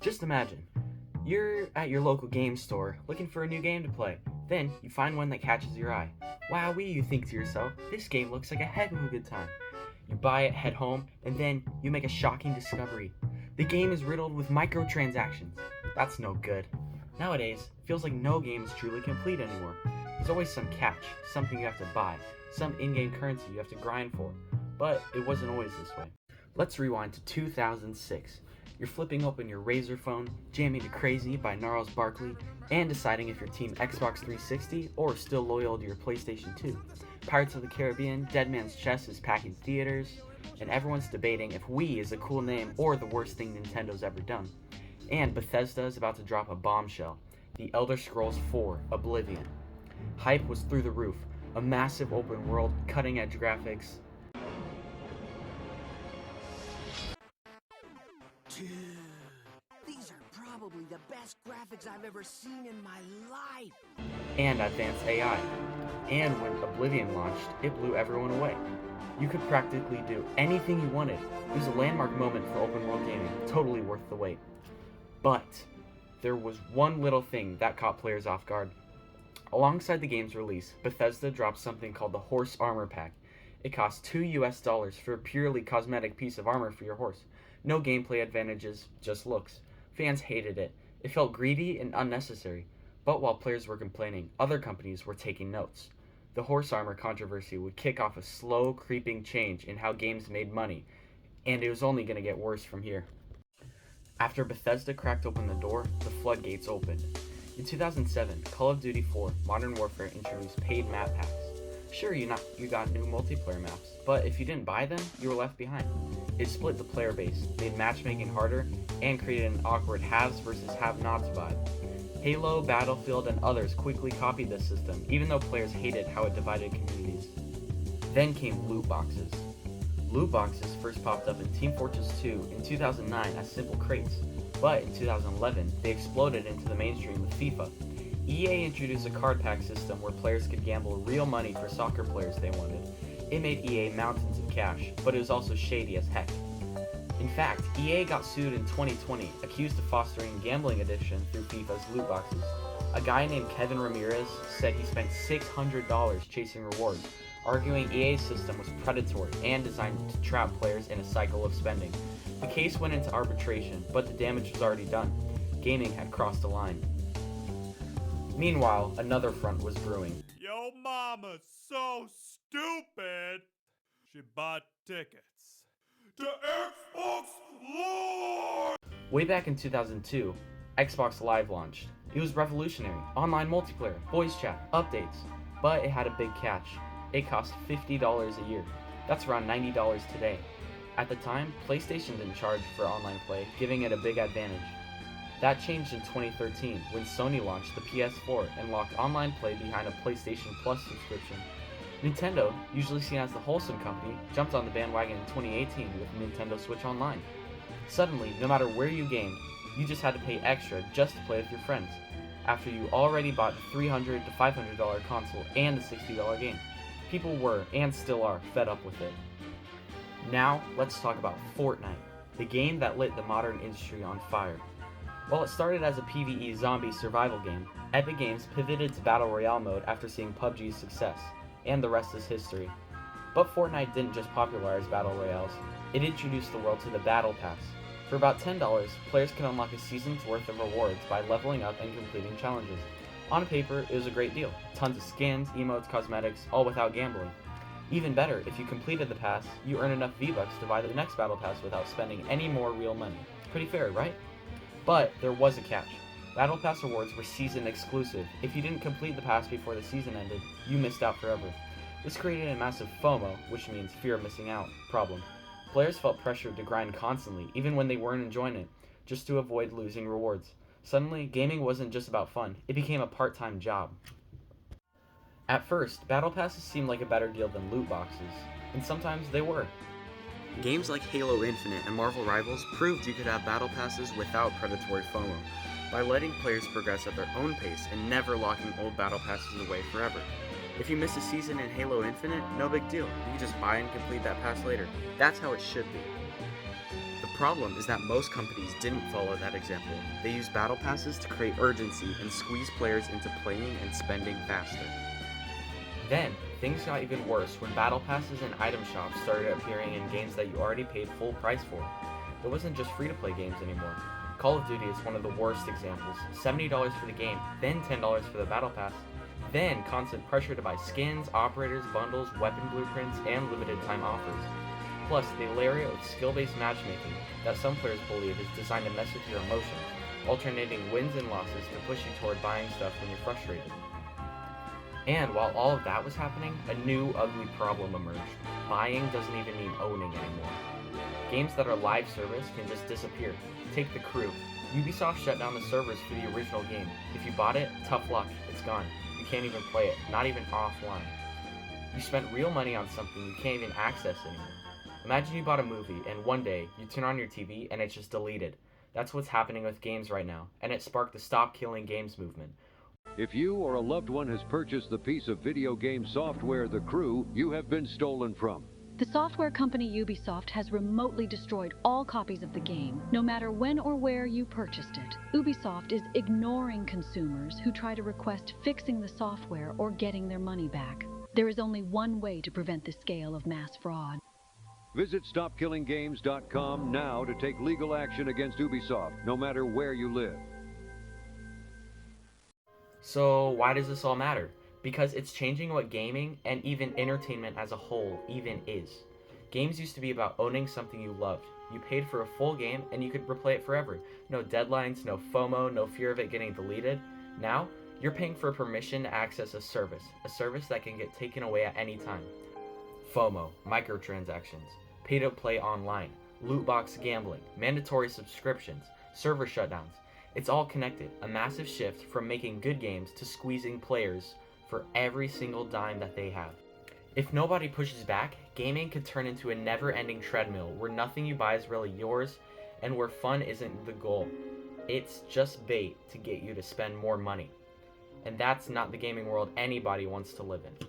Just imagine, you're at your local game store looking for a new game to play. Then you find one that catches your eye. Wowee, you think to yourself, this game looks like a heck of a good time. You buy it, head home, and then you make a shocking discovery. The game is riddled with microtransactions. That's no good. Nowadays, it feels like no game is truly complete anymore. There's always some catch, something you have to buy, some in-game currency you have to grind for. But it wasn't always this way. Let's rewind to 2006. You're flipping open your Razer phone, jamming to Crazy by Gnarls Barkley, and deciding if you're Team Xbox 360 or still loyal to your PlayStation 2. Pirates of the Caribbean, Dead Man's Chest is packing theaters, and everyone's debating if Wii is a cool name or the worst thing Nintendo's ever done. And Bethesda is about to drop a bombshell, The Elder Scrolls 4: Oblivion. Hype was through the roof, a massive open world, cutting-edge graphics. Dude, these are probably the best graphics I've ever seen in my life. And advanced AI. And when Oblivion launched, it blew everyone away. You could practically do anything you wanted. It was a landmark moment for open world gaming, totally worth the wait. But there was one little thing that caught players off guard. Alongside the game's release, Bethesda dropped something called the Horse Armor Pack. It cost $2 for a purely cosmetic piece of armor for your horse. No gameplay advantages, just looks. Fans hated it. It felt greedy and unnecessary. But while players were complaining, other companies were taking notes. The horse armor controversy would kick off a slow, creeping change in how games made money, and it was only going to get worse from here. After Bethesda cracked open the door, the floodgates opened. In 2007, Call of Duty 4 Modern Warfare introduced paid map packs. Sure, you got new multiplayer maps, but if you didn't buy them, you were left behind. It split the player base, made matchmaking harder, and created an awkward haves versus have-nots vibe. Halo, Battlefield, and others quickly copied this system, even though players hated how it divided communities. Then came loot boxes. Loot boxes first popped up in Team Fortress 2 in 2009 as simple crates, but in 2011 they exploded into the mainstream with FIFA. EA introduced a card pack system where players could gamble real money for soccer players they wanted. It made EA mountains of cash, but it was also shady as heck. In fact, EA got sued in 2020, accused of fostering gambling addiction through FIFA's loot boxes. A guy named Kevin Ramirez said he spent $600 chasing rewards, arguing EA's system was predatory and designed to trap players in a cycle of spending. The case went into arbitration, but the damage was already done. Gaming had crossed a line. Meanwhile, another front was brewing. Yo mama's so stupid, she bought tickets to Xbox Live! Way back in 2002, Xbox Live launched. It was revolutionary. Online multiplayer, voice chat, updates. But it had a big catch. It cost $50 a year. That's around $90 today. At the time, PlayStation didn't charge for online play, giving it a big advantage. That changed in 2013 when Sony launched the PS4 and locked online play behind a PlayStation Plus subscription. Nintendo, usually seen as the wholesome company, jumped on the bandwagon in 2018 with Nintendo Switch Online. Suddenly, no matter where you gamed, you just had to pay extra just to play with your friends, after you already bought the $300 to $500 console and the $60 game. People were, and still are, fed up with it. Now, let's talk about Fortnite, the game that lit the modern industry on fire. While it started as a PvE zombie survival game, Epic Games pivoted to Battle Royale mode after seeing PUBG's success, and the rest is history. But Fortnite didn't just popularize Battle Royales, it introduced the world to the Battle Pass. For about $10, players could unlock a season's worth of rewards by leveling up and completing challenges. On paper, it was a great deal. Tons of skins, emotes, cosmetics, all without gambling. Even better, if you completed the pass, you earn enough V-Bucks to buy the next Battle Pass without spending any more real money. Pretty fair, right? But there was a catch. Battle Pass rewards were season exclusive. If you didn't complete the pass before the season ended, you missed out forever. This created a massive FOMO, which means fear of missing out, problem. Players felt pressured to grind constantly, even when they weren't enjoying it, just to avoid losing rewards. Suddenly, gaming wasn't just about fun, it became a part-time job. At first, Battle Passes seemed like a better deal than loot boxes, and sometimes they were. Games like Halo Infinite and Marvel Rivals proved you could have Battle Passes without predatory FOMO, by letting players progress at their own pace and never locking old Battle Passes away forever. If you miss a season in Halo Infinite, no big deal, you can just buy and complete that pass later. That's how it should be. The problem is that most companies didn't follow that example. They used battle passes to create urgency and squeeze players into playing and spending faster. Then, things got even worse when battle passes and item shops started appearing in games that you already paid full price for. It wasn't just free-to-play games anymore. Call of Duty is one of the worst examples. $70 for the game, then $10 for the battle pass, then constant pressure to buy skins, operators, bundles, weapon blueprints, and limited time offers. Plus, they layer it with skill-based matchmaking that some players believe is designed to mess with your emotions, alternating wins and losses to push you toward buying stuff when you're frustrated. And while all of that was happening, a new ugly problem emerged. Buying doesn't even mean owning anymore. Games that are live service can just disappear. Take The Crew. Ubisoft shut down the servers for the original game. If you bought it, tough luck, it's gone. You can't even play it, not even offline. You spent real money on something you can't even access anymore. Imagine you bought a movie and one day you turn on your TV and it's just deleted. That's what's happening with games right now, and it sparked the Stop Killing Games movement. If you or a loved one has purchased the piece of video game software The Crew, you have been stolen from. The software company Ubisoft has remotely destroyed all copies of the game, no matter when or where you purchased it. Ubisoft is ignoring consumers who try to request fixing the software or getting their money back. There is only one way to prevent this scale of mass fraud. Visit StopKillingGames.com now to take legal action against Ubisoft, no matter where you live. So why does this all matter? Because it's changing what gaming and even entertainment as a whole even is. Games used to be about owning something you loved. You paid for a full game and you could replay it forever. No deadlines, no FOMO, no fear of it getting deleted. Now, you're paying for permission to access a service that can get taken away at any time. FOMO, microtransactions, pay to play online, loot box gambling, mandatory subscriptions, server shutdowns. It's all connected, a massive shift from making good games to squeezing players for every single dime that they have. If nobody pushes back, gaming could turn into a never-ending treadmill where nothing you buy is really yours and where fun isn't the goal. It's just bait to get you to spend more money. And that's not the gaming world anybody wants to live in.